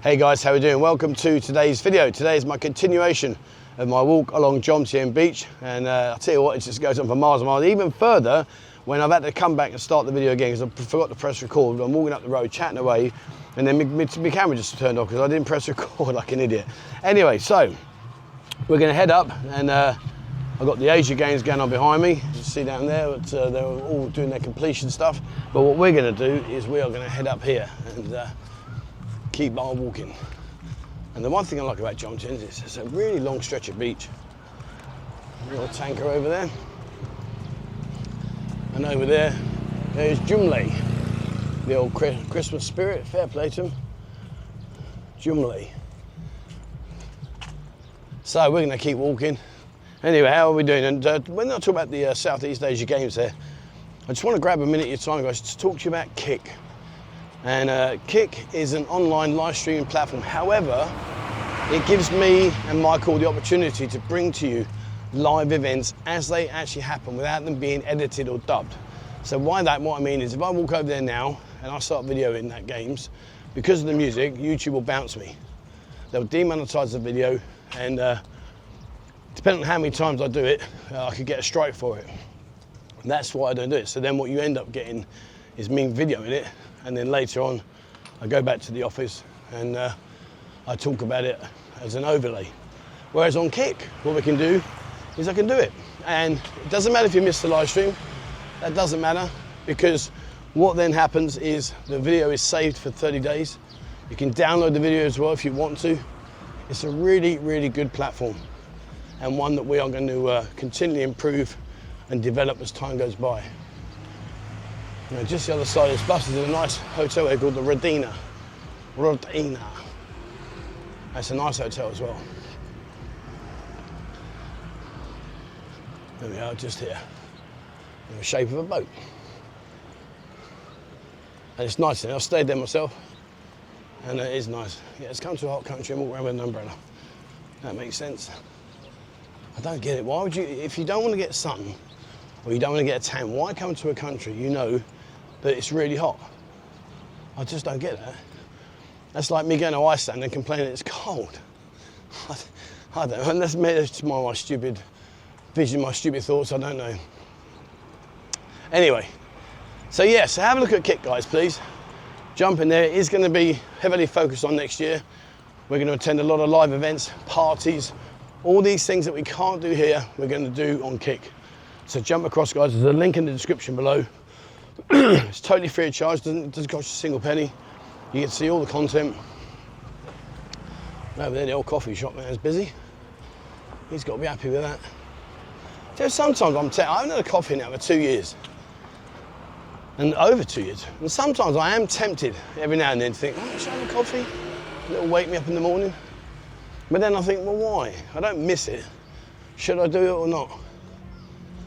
Hey guys, how are we doing? Welcome to today's video. Today is my continuation of my walk along Jomtien Beach, and I'll tell you what, it just goes on for miles and miles, even further when I've had to come back and start the video again because I forgot to press record. I'm walking up the road chatting away and then my camera just turned off because I didn't press record like an idiot. Anyway, so we're going to head up, and I've got the Asia games going on behind me. You see down there, but, they're all doing their completion stuff. But what we're going to do is we are going to head up here and keep on walking. And the one thing I like about Jomtien is it's a really long stretch of beach. A little tanker over there. And over there, there's Joomlay. The old Christmas spirit, fair play to them. Joomlay. So we're going to keep walking. Anyway, how are we doing? And when I talk about the Southeast Asia Games there, I just want to grab a minute of your time, guys, to talk to you about Kick. And Kick is an online live streaming platform. However, it gives me and Michael the opportunity to bring to you live events as they actually happen without them being edited or dubbed. So what I mean is if I walk over there now and I start videoing that games, because of the music, YouTube will bounce me. They'll demonetize the video, and depending on how many times I do it, I could get a strike for it. And that's why I don't do it. So then what you end up getting is me videoing it, and then later on I go back to the office and I talk about it as an overlay. Whereas on Kick, what we can do is I can do it. And it doesn't matter if you miss the live stream, that doesn't matter, because what then happens is the video is saved for 30 days. You can download the video as well if you want to. It's a really, really good platform, and one that we are going to continually improve and develop as time goes by. You know, just the other side of this bus is a nice hotel here called the Rodina. That's a nice hotel as well. There we are, just here. In the shape of a boat. And it's nice there. I've stayed there myself, and it is nice. Yeah, it's come to a hot country and walk around with an umbrella. That makes sense. I don't get it. Why would you, if you don't want to get sun, or you don't want to get a tan, why come to a country you know that it's really hot? I just don't get that. That's like me going to Iceland and complaining it's cold. I don't know, and that's my stupid vision, my stupid thoughts, I don't know. Anyway, so yes, have a look at Kick, guys, please. Jump in there. It is going to be heavily focused on next year. We're going to attend a lot of live events, parties, all these things that we can't do here, we're going to do on Kick. So jump across, guys. There's a link in the description below. It's totally free of charge, doesn't cost you a single penny. You get to see all the content. Over there, the old coffee shop man is busy. He's got to be happy with that. So sometimes I haven't had a coffee now for 2 years. And over 2 years. And sometimes I am tempted every now and then to think, oh, should I have a coffee? It'll wake me up in the morning. But then I think, well, why? I don't miss it. Should I do it or not?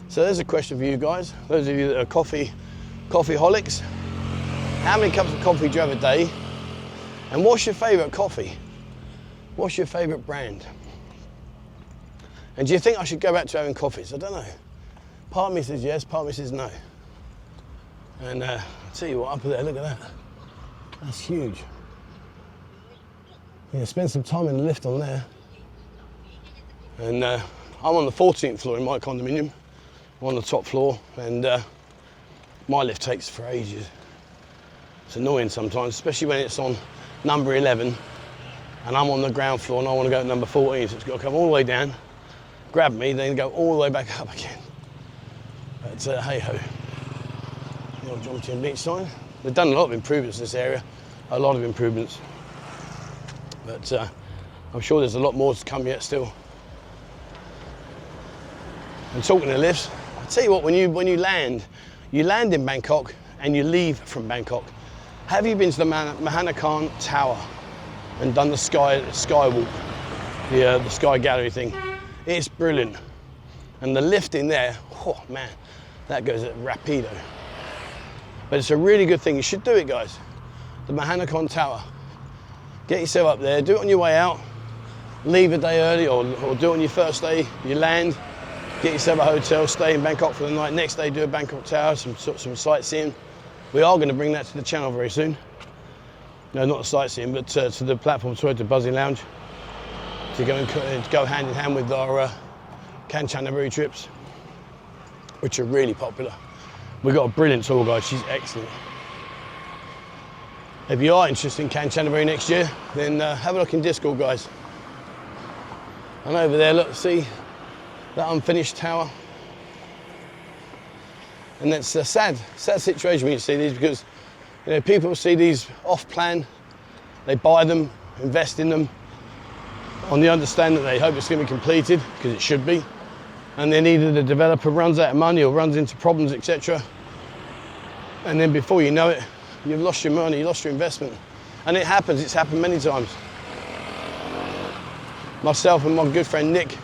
So there's a question for you guys. Those of you that are coffeeholics. How many cups of coffee do you have a day? And what's your favourite coffee? What's your favourite brand? And do you think I should go back to having coffees? I don't know. Part of me says yes, part of me says no. And I'll tell you what, up there, look at that. That's huge. Yeah, spend some time in the lift on there. And I'm on the 14th floor in my condominium. I'm on the top floor, and my lift takes for ages. It's annoying sometimes, especially when it's on number 11 and I'm on the ground floor and I want to go to number 14, so it's got to come all the way down, grab me, then go all the way back up again. But hey-ho. The old Jomtien Beach sign. They've done a lot of improvements in this area, a lot of improvements. But I'm sure there's a lot more to come yet still. And talking of lifts, I'll tell you what, when you land in Bangkok and you leave from Bangkok. Have you been to the Mahanakan Tower and done the sky walk, the sky gallery thing? It's brilliant. And the lift in there, oh man, that goes at rapido. But it's a really good thing. You should do it, guys. The Mahanakan Tower. Get yourself up there, do it on your way out, leave a day early or do it on your first day. You land, get yourself a hotel, stay in Bangkok for the night. Next day, do a Bangkok Tower, some sightseeing. We are going to bring that to the channel very soon. no, not the sightseeing, but to the platform tour, to Buzzing Lounge, to go hand in hand with our Kanchanaburi trips, which are really popular. We've got a brilliant tour guide, she's excellent. If you are interested in Kanchanaburi next year, then have a look in Discord, guys. And over there, look, see that unfinished tower? And that's a sad situation when you see these, because you know, people see these off-plan, they buy them, invest in them, on the understanding that they hope it's going to be completed, because it should be, and then either the developer runs out of money or runs into problems, etc. And then before you know it, you've lost your money, you lost your investment. And it happens, it's happened many times. Myself and my good friend Nick,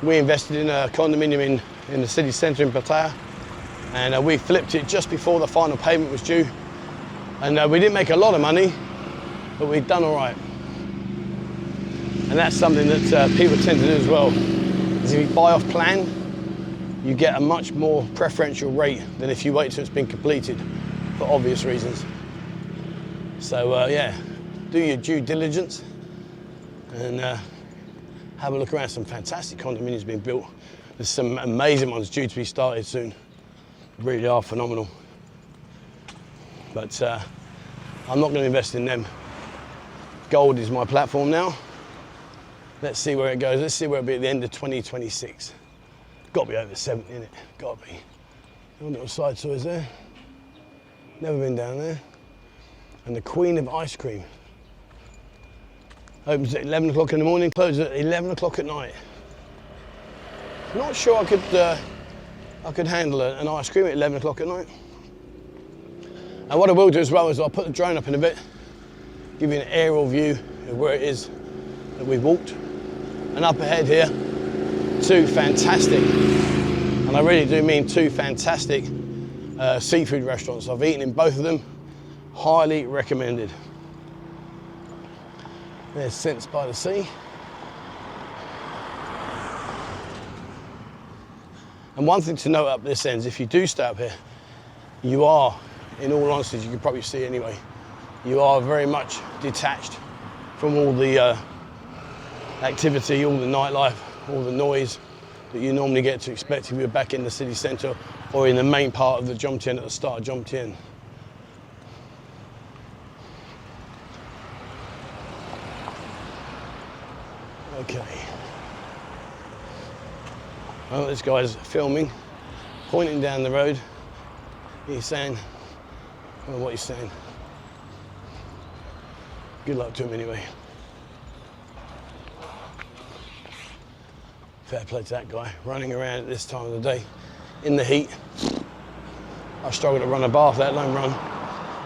we invested in a condominium in the city centre in Pattaya, and we flipped it just before the final payment was due. And we didn't make a lot of money, but we've done all right. And that's something that people tend to do as well. Is if you buy off plan, you get a much more preferential rate than if you wait till it's been completed, for obvious reasons. So yeah, do your due diligence and have a look around. Some fantastic condominiums being built. There's some amazing ones due to be started soon. Really are phenomenal. But I'm not going to invest in them. Gold is my platform now. Let's see where it goes. Let's see where it'll be at the end of 2026. Got to be over 70, innit? Got to be. One little side tour is there. Never been down there. And the Queen of Ice Cream. Opens at 11 o'clock in the morning, closes at 11 o'clock at night. Not sure I could handle an ice cream at 11 o'clock at night. And what I will do as well is I'll put the drone up in a bit, give you an aerial view of where it is that we've walked. And up ahead here, two fantastic, and I really do mean two fantastic seafood restaurants. I've eaten in both of them, highly recommended. There's Scents by the Sea. And one thing to note up this end is if you do stay up here, you are, in all honesty, you can probably see anyway, you are very much detached from all the activity, all the nightlife, all the noise that you normally get to expect if you're back in the city centre or in the main part of the Jomtien at the start of Jomtien. Okay. Well, this guy's filming, pointing down the road. He's saying, I don't know what he's saying. Good luck to him anyway. Fair play to that guy, running around at this time of the day in the heat. I struggle to run a bath, let alone run.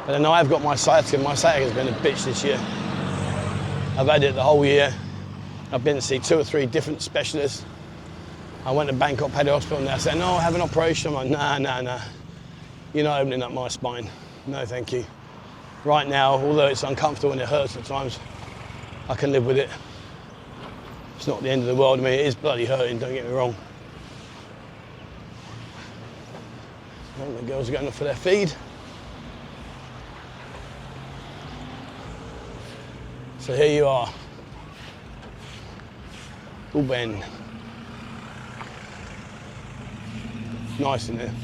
But then I've got my sciatica. My sciatica's been a bitch this year. I've had it the whole year. I've been to see 2 or 3 different specialists. I went to Bangkok Paddy Hospital and they said, no, I have an operation. I'm like, nah. You're not opening up my spine. No, thank you. Right now, although it's uncomfortable and it hurts at times, I can live with it. It's not the end of the world. I mean, it is bloody hurting, don't get me wrong. Well, the girls are going off for their feed. So here you are. Uben. Nice in there.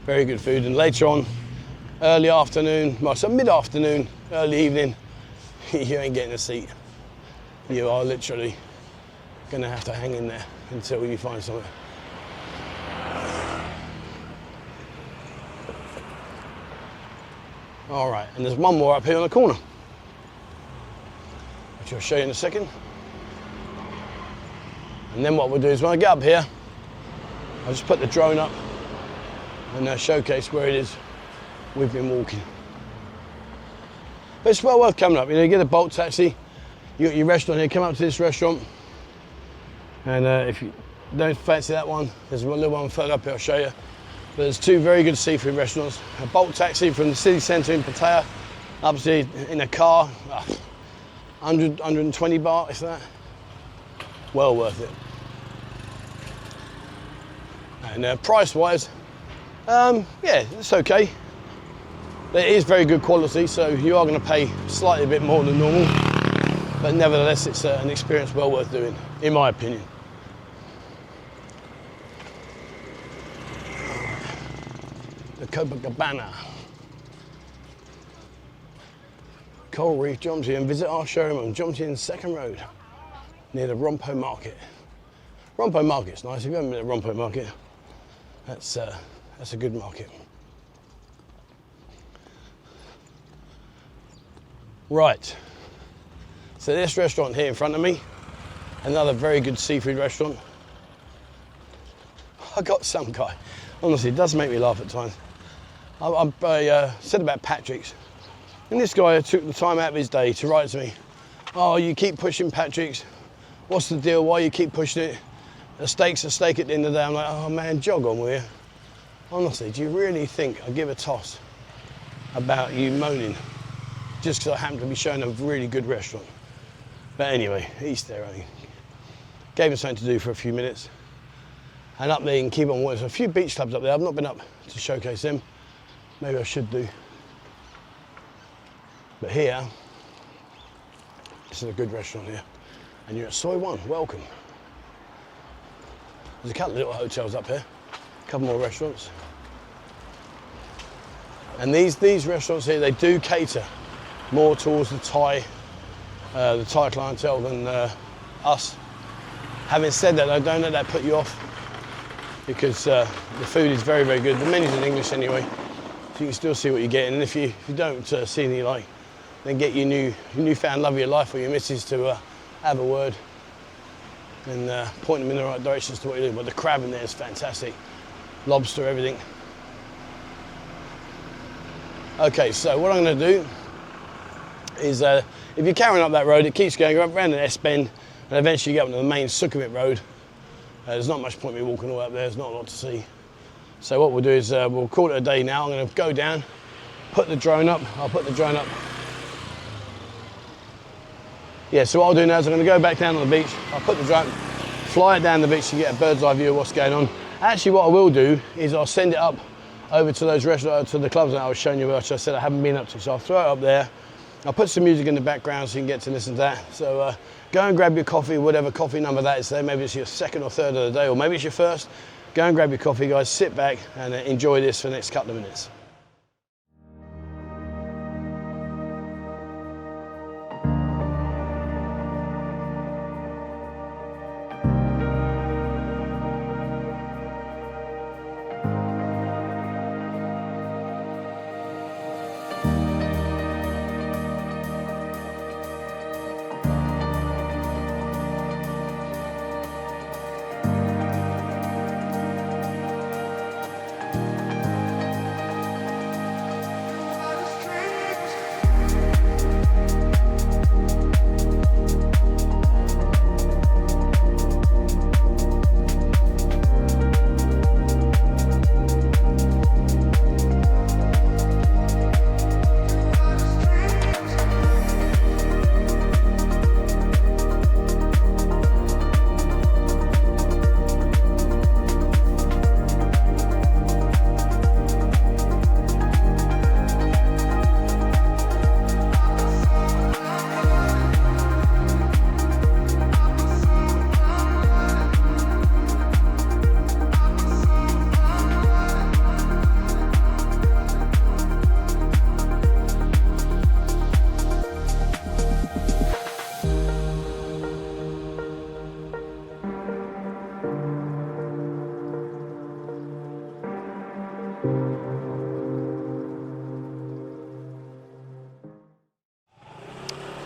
Very good food. And later on, early afternoon, well, so mid-afternoon, early evening, you ain't getting a seat. You are literally going to have to hang in there until you find something. All right, and there's one more up here on the corner, which I'll show you in a second. And then what we'll do is when I get up here, I'll just put the drone up and showcase where it is we've been walking. But it's well worth coming up. You know, you get a bolt taxi, you got your restaurant here, come up to this restaurant, and if you don't fancy that one, there's one little one further up here I'll show you. But there's 2 very good seafood restaurants. A bolt taxi from the city centre in Pattaya, up to in a car, 100, 120 baht, is that? Well worth it. And price-wise, yeah, it's okay. It is very good quality, so you are going to pay slightly a bit more than normal, but nevertheless it's an experience well worth doing, in my opinion. The Copacabana. Coral Reef, Jomtien. Visit our showroom on Jomtien's Second Road, near the Rompo Market. Rompo Market's nice. If you haven't been to Rompo Market, that's a good market. Right, so this restaurant here in front of me, another very good seafood restaurant. I got some guy, honestly, it does make me laugh at times. I said about Patrick's, and this guy took the time out of his day to write to me, oh, you keep pushing Patrick's, what's the deal, why you keep pushing it? A steak's a steak at the end of the day. I'm like, oh man, jog on with you. Honestly, do you really think I give a toss about you moaning just because I happen to be showing a really good restaurant? But anyway, he's there, I think. Gave him something to do for a few minutes. And up there you can keep on watching. There's a few beach clubs up there. I've not been up to showcase them. Maybe I should do. But here, this is a good restaurant here. And you're at Soi One, welcome. There's a couple of little hotels up here. A couple more restaurants. And these restaurants here, they do cater more towards the Thai clientele than us. Having said that, though, don't let that put you off, because the food is very, very good. The menu's in English anyway, so you can still see what you're getting. And if you don't see anything you like, then get your newfound love of your life or your missus to have a word and point them in the right direction as to what you're doing. But the crab in there is fantastic. Lobster, everything. Okay, so what I'm going to do is, if you're carrying up that road, it keeps going around an S-bend, and eventually you get up to the main Sukhumvit road. There's not much point in me walking all up there, there's not a lot to see. So what we'll do is, we'll call it a day now. I'm going to go down, put the drone up. I'll put the drone up. Yeah, so what I'll do now is I'm going to go back down on the beach. I'll put the drone, fly it down the beach to get a bird's eye view of what's going on. Actually, what I will do is I'll send it up over to those restaurants, to the clubs that I was showing you, which I said I haven't been up to. So I'll throw it up there. I'll put some music in the background so you can get to listen to that. So go and grab your coffee, whatever coffee number that is there. Maybe it's your second or third of the day, or maybe it's your first. Go and grab your coffee, guys. Sit back and enjoy this for the next couple of minutes.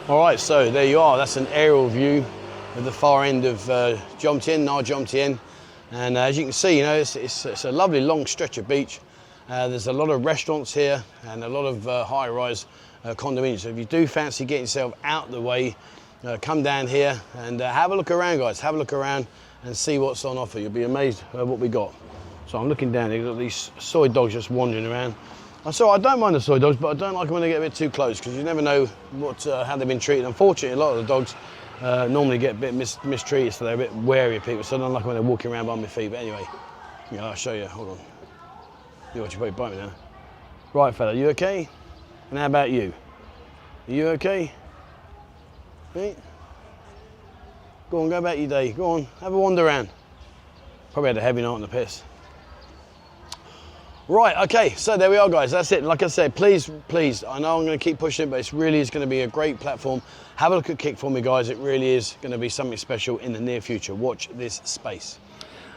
All right, so there you are. That's an aerial view of the far end of Jomtien, Jomtien. And as you can see, you know, it's a lovely long stretch of beach. There's a lot of restaurants here and a lot of high-rise condominiums. So if you do fancy getting yourself out the way, come down here and have a look around, guys. Have a look around and see what's on offer. You'll be amazed at what we got. So I'm looking down here, you've got these soy dogs just wandering around. So I don't mind the soy dogs, but I don't like them when they get a bit too close, because you never know how they've been treated. Unfortunately, a lot of the dogs normally get a bit mistreated, so they're a bit wary of people. So I don't like when they're walking around by my feet. But anyway, yeah, I'll show you. Hold on. You watch your boat bite me now. Right, fella, you okay? And how about you? Are you okay? Right? Go on, go about your day. Go on, have a wander around. Probably had a heavy night on the piss. Right, okay, so there we are, guys. That's it. Like I said, please, I know I'm going to keep pushing it, but it really is going to be a great platform. Have a look at Kick for me, guys. It really is going to be something special in the near future. Watch this space.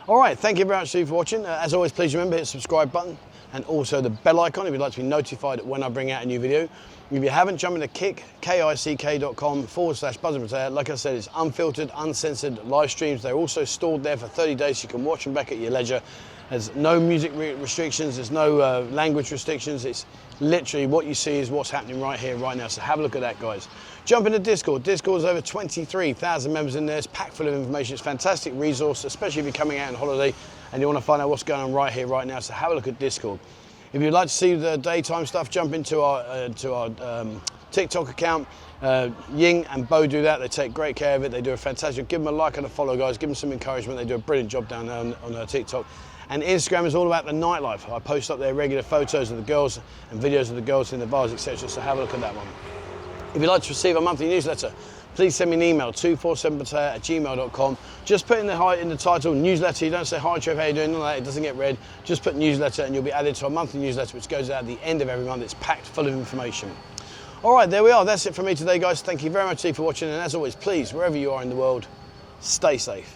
All right, thank you very much, Steve, for watching. As always, please remember, hit the subscribe button and also the bell icon if you'd like to be notified when I bring out a new video. If you haven't, jump into kick.com/Buzzin Pattaya. Like I said, it's unfiltered, uncensored live streams. They're also stored there for 30 days. So you can watch them back at your leisure. There's no music restrictions. There's no language restrictions. It's literally what you see is what's happening right here, right now. So have a look at that, guys. Jump into Discord. Discord's over 23,000 members in there. It's packed full of information. It's a fantastic resource, especially if you're coming out on holiday and you want to find out what's going on right here, right now. So have a look at Discord. If you'd like to see the daytime stuff, jump into our TikTok account. Ying and Bo do that. They take great care of it. They do a fantastic. Give them a like and a follow, guys. Give them some encouragement. They do a brilliant job down there on TikTok. And Instagram is all about the nightlife. I post up there regular photos of the girls and videos of the girls in the bars, etc. So have a look at that one. If you'd like to receive a monthly newsletter, please send me an email, 247pattaya@gmail.com. Just put in the title, newsletter. You don't say, hi, Trev, how you doing? None of that. It doesn't get read. Just put newsletter and you'll be added to a monthly newsletter, which goes out at the end of every month. It's packed full of information. All right, there we are. That's it from me today, guys. Thank you very much for watching. And as always, please, wherever you are in the world, stay safe.